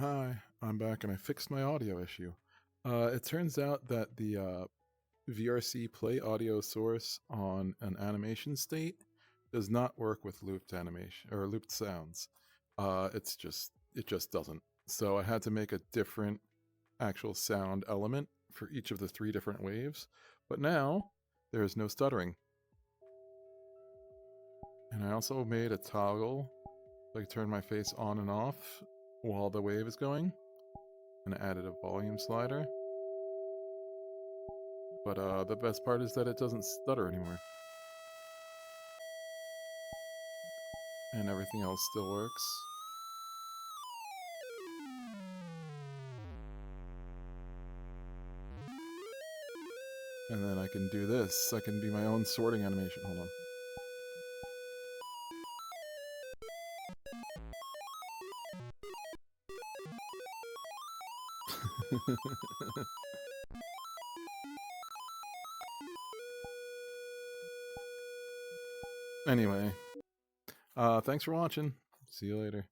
Hi, I'm back and I fixed my audio issue. It turns out that the VRC play audio source on an animation state does not work with looped animation or looped sounds. It just doesn't. So I had to make a different actual sound element for each of the 3 different waves. But now there is no stuttering. And I also made a toggle, like turn my face on and off while the wave is going. And added a volume slider. But the best part is that it doesn't stutter anymore. And everything else still works. And then I can do this. I can be my own sorting animation. Hold on. Anyway, thanks for watching. See you later.